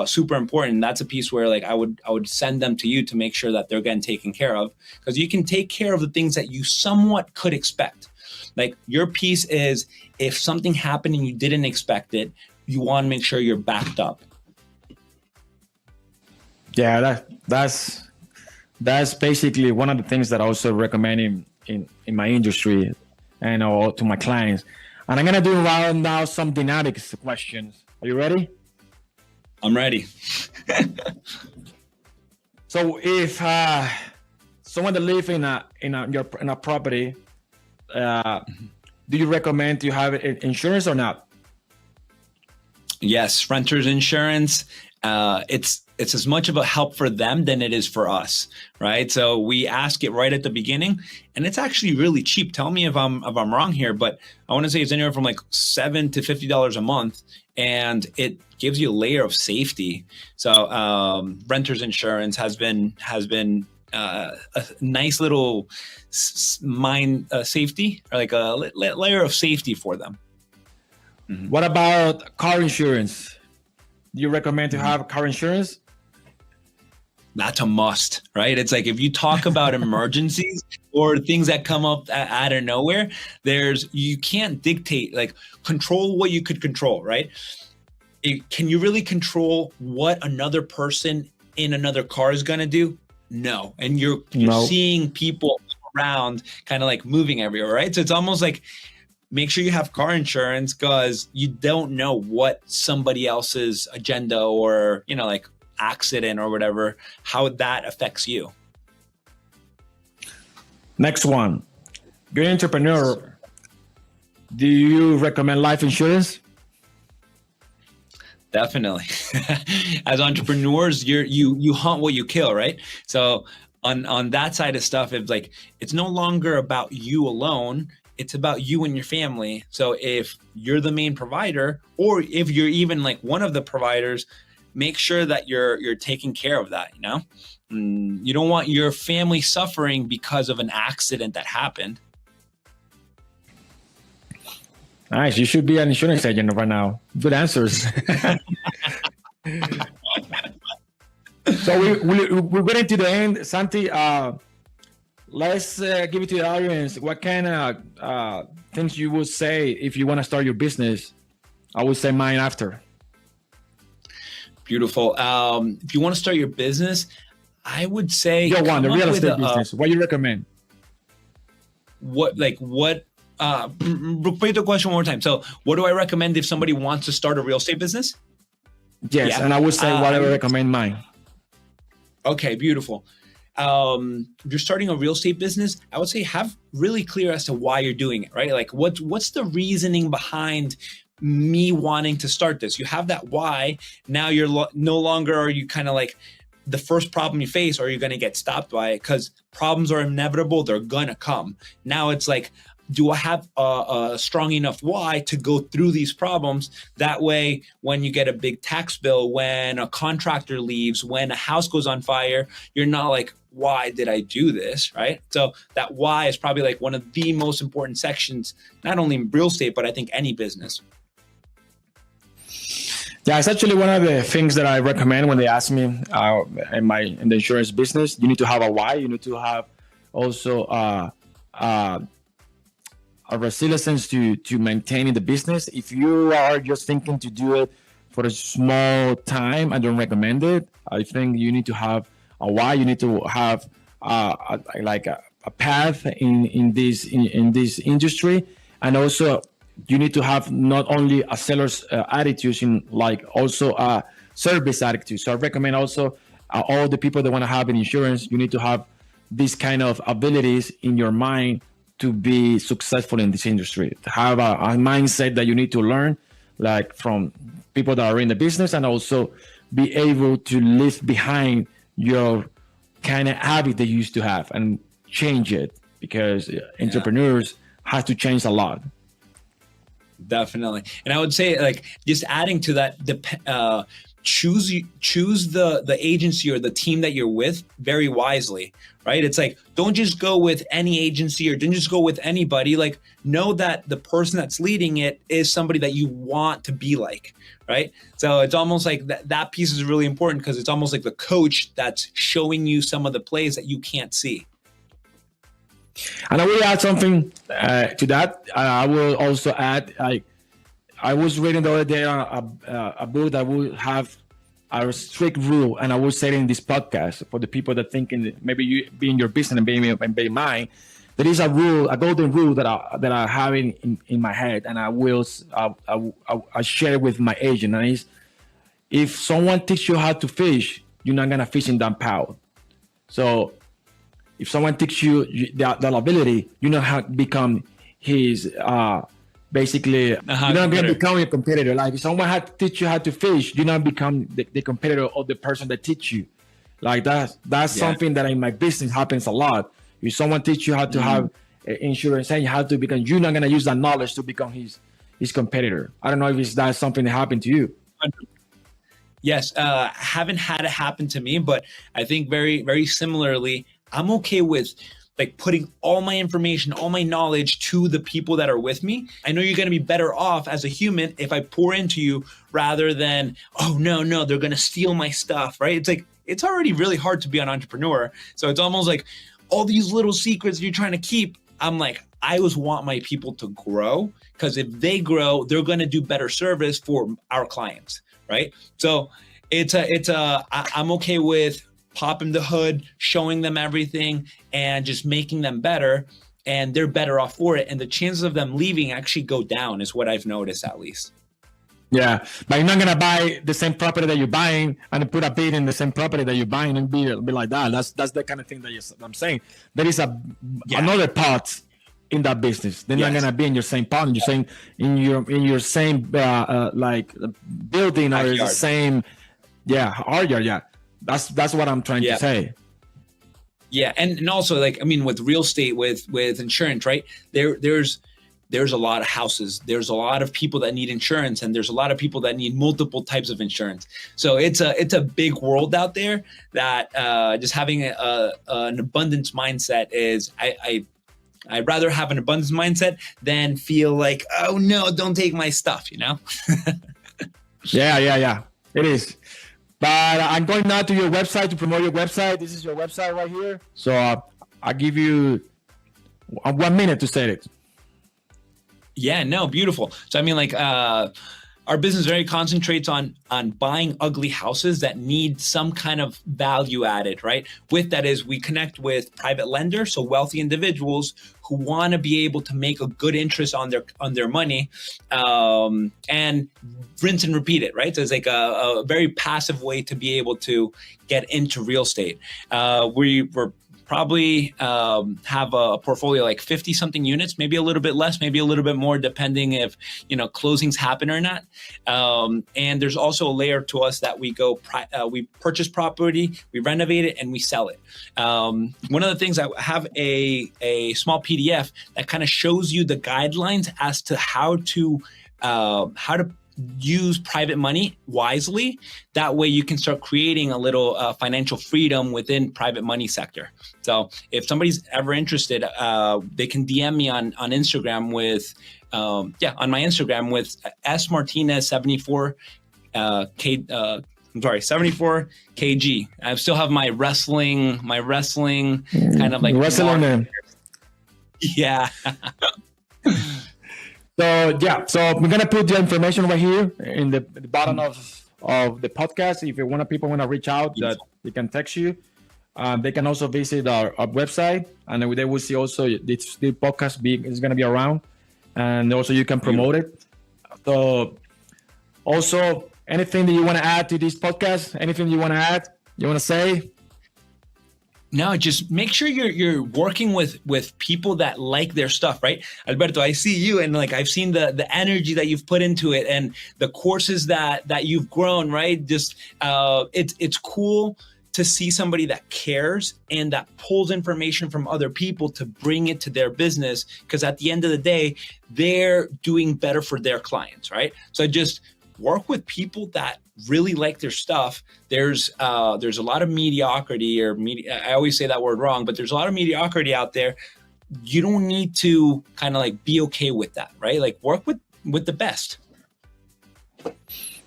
super important. That's a piece where like I would send them to you to make sure that they're getting taken care of, because you can take care of the things that you somewhat could expect. Like your piece is, if something happened and you didn't expect it, you want to make sure you're backed up. Yeah, that's basically one of the things that I also recommend in my industry and to my clients. And I'm going to do right now some dynamics questions. Are you ready? I'm ready. So if someone that lives in a property, do you recommend to have insurance or not? Yes, renter's insurance. It's as much of a help for them than it is for us, right? So we ask it right at the beginning, and it's actually really cheap. Tell me if I'm wrong here, but I want to say it's anywhere from like $7 to $50 a month, and it gives you a layer of safety. So renter's insurance has been a nice little safety, or like a layer of safety for them. Mm-hmm. What about car insurance? Do you recommend to have car insurance? That's a must, right? It's like if you talk about emergencies or things that come up out of nowhere, you can't dictate, like control what you could control, right? Can you really control what another person in another car is going to do? No. And you're seeing people around kind of like moving everywhere, right? So it's almost like, make sure you have car insurance, because you don't know what somebody else's agenda or, like accident or whatever, how that affects you. Next one. You're an entrepreneur. Do you recommend life insurance? Definitely. As entrepreneurs, you hunt what you kill, right? So on that side of stuff, it's no longer about you alone. It's about you and your family. So if you're the main provider, or if you're even like one of the providers, make sure that you're taking care of that. You don't want your family suffering because of an accident that happened. Nice. You should be an insurance agent right now. Good answers. So we're getting to the end, Santi. Let's give it to the audience. What kind of things you would say if you want to start your business? I would say mine after. Beautiful. If you want to start your business, I would say the real estate business. What do you recommend? Repeat the question one more time. So what do I recommend if somebody wants to start a real estate business? Yes, yeah. And I would say what I would recommend mine. Okay, beautiful. If you're starting a real estate business, I would say have really clear as to why you're doing it, right? Like what's the reasoning behind me wanting to start this? You have that why. Now you're no longer are you kind of like the first problem you face, or you're going to get stopped by it, because problems are inevitable. They're going to come. Now it's like, do I have a strong enough why to go through these problems? That way, when you get a big tax bill, when a contractor leaves, when a house goes on fire, you're not like, why did I do this, right? So that why is probably like one of the most important sections, not only in real estate, but I think any business. Yeah, it's actually one of the things that I recommend when they ask me in the insurance business. You need to have a why. You need to have also a resilience to maintaining the business. If you are just thinking to do it for a small time, I don't recommend it. I think you need to have a why. You need to have a path in this industry, and also you need to have not only a seller's attitude, in like also a service attitude. So I recommend also all the people that want to have an insurance, you need to have these kind of abilities in your mind to be successful in this industry, to have a mindset that you need to learn, like from people that are in the business, and also be able to leave behind your kind of habit that you used to have and change it, because entrepreneurs have to change a lot. Definitely. And I would say, like, just adding to that, choose the agency or the team that you're with very wisely, right? It's like, don't just go with any agency or don't just go with anybody. Like, know that the person that's leading it is somebody that you want to be like, right? So it's almost like that piece is really important, because it's almost like the coach that's showing you some of the plays that you can't see. And I will add something to that. I will also add, I was reading the other day a book that will have a strict rule, and I will say it in this podcast for the people that think maybe you be in your business and be mine. There is a rule, a golden rule that I have in my head, and I share it with my agent. And it's, if someone teaches you how to fish, you're not gonna fish in that pound. So if someone teaches you that ability, you know how to become his basically, you're not going to become a competitor. Like if someone had to teach you how to fish, you not become the competitor of the person that teach you. Like that's something that in my business happens a lot. If someone teach you how to have insurance and how to become, you're not going to use that knowledge to become his competitor. I don't know if that's something that happened to you. Yes, haven't had it happen to me, but I think very, very similarly, I'm okay with like putting all my information, all my knowledge to the people that are with me. I know you're going to be better off as a human if I pour into you rather than, oh, no, they're going to steal my stuff, right? It's like, it's already really hard to be an entrepreneur. So it's almost like all these little secrets you're trying to keep. I'm like, I always want my people to grow, because if they grow, they're going to do better service for our clients, right? So I'm okay with popping the hood, showing them everything, and just making them better, and they're better off for it. And the chances of them leaving actually go down, is what I've noticed, at least. Yeah, but you're not gonna buy the same property that you're buying and put a bid in the same property that you're buying and be like that. That's the kind of thing that I'm saying. There is another part in that business. They're not gonna be in your same part. You're saying in your same like building or the same art yard. Yeah. That's what I'm trying to say. Yeah, and also, like, I mean, with real estate, with insurance, right? There's a lot of houses. There's a lot of people that need insurance, and there's a lot of people that need multiple types of insurance. So it's a big world out there that just having an abundance mindset is I'd rather have an abundance mindset than feel like, oh no, don't take my stuff, you know? Yeah. It is. But I'm going now to your website to promote your website. This is your website right here. So I'll give you 1 minute to say it. Yeah, no, beautiful. So I mean, like, our business very concentrates on buying ugly houses that need some kind of value added, right? With that is, we connect with private lenders, so wealthy individuals who want to be able to make a good interest on their money, and rinse and repeat it, right? So it's like a very passive way to be able to get into real estate. We're probably have a portfolio like 50 something units, maybe a little bit less, maybe a little bit more, depending if, closings happen or not. And there's also a layer to us that we purchase property, we renovate it, and we sell it. One of the things, I have a small PDF that kind of shows you the guidelines as to how to use private money wisely. That way you can start creating a little financial freedom within private money sector. So if somebody's ever interested, they can DM me on Instagram with, on my Instagram with S Martinez 74 74 kg. I still have my wrestling kind of like wrestling name. Yeah. So we're gonna put the information right here in the bottom of the podcast. If people want to reach out, that they can text you. They can also visit our website, and they will see also the podcast is gonna be around. and also you can promote it. So also, anything that you want to add to this podcast? Anything you want to add? You want to say? No, just make sure you're working with people that like their stuff, right? Alberto, I see you, and like I've seen the energy that you've put into it and the courses that you've grown, right? Just it's cool to see somebody that cares and that pulls information from other people to bring it to their business, because at the end of the day, they're doing better for their clients, right? So just work with people that really like their stuff. There's a lot of mediocrity I always say that word wrong, but there's a lot of mediocrity out there. You don't need to kind of like be okay with that, right? Like work with the best.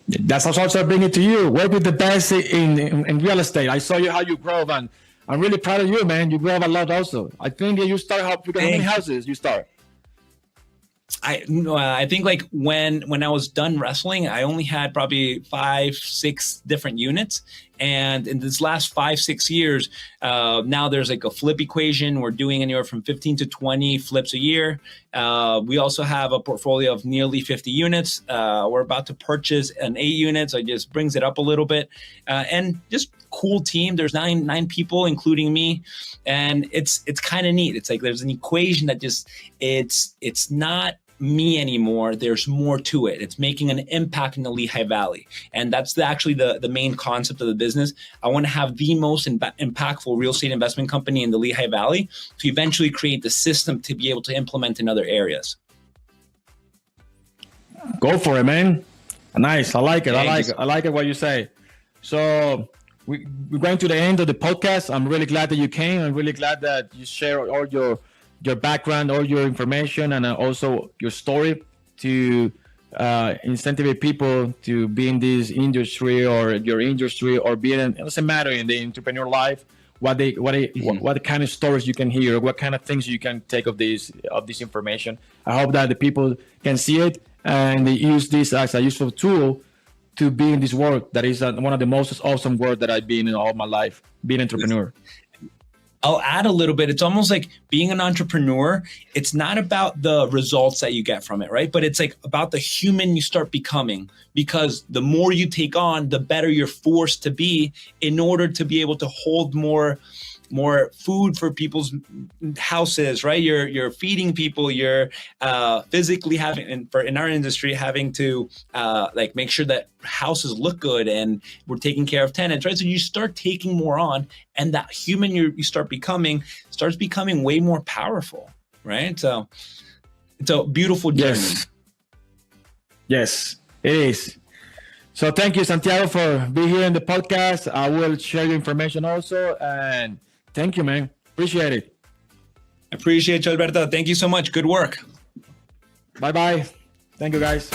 That's also bringing it to you. Work with the best in real estate. I saw you how you grow, and I'm really proud of you, man. You grow a lot also. I think you start how many houses you start? I think like when I was done wrestling, I only had probably 5-6 different units. And in this last 5-6 years, now there's like a flip equation. We're doing anywhere from 15 to 20 flips a year. We also have a portfolio of nearly 50 units. We're about to purchase an 8 units. So it just brings it up a little bit. And just cool team. There's nine people, including me. And it's kind of neat. It's like there's an equation that just, it's not me anymore. There's more to it. It's making an impact in the Lehigh Valley. And that's actually the main concept of the business. I want to have the most impactful real estate investment company in the Lehigh Valley to eventually create the system to be able to implement in other areas. Go for it, man. Nice. I like it. I like it what you say. So we're going to the end of the podcast. I'm really glad that you came. I'm really glad that you share all your background, all your information, and also your story to incentivize people to be in this industry or your industry, or be in, it doesn't matter, in the entrepreneur life, what kind of stories you can hear, what kind of things you can take of this information. I hope that the people can see it and they use this as a useful tool to be in this world that is one of the most awesome world that I've been in all my life, being an entrepreneur. I'll add a little bit. It's almost like being an entrepreneur. It's not about the results that you get from it, right? But it's like about the human you start becoming, because the more you take on, the better you're forced to be in order to be able to hold more food for people's houses, right? You're feeding people. You're physically having, in our industry, having to like make sure that houses look good and we're taking care of tenants, right? So you start taking more on, and that human you start becoming starts becoming way more powerful, right? So it's a beautiful journey. Yes, it is. So thank you, Santiago, for being here in the podcast. I will share your information also, and thank you, man. Appreciate it. Appreciate you, Alberto. Thank you so much. Good work. Bye-bye. Thank you, guys.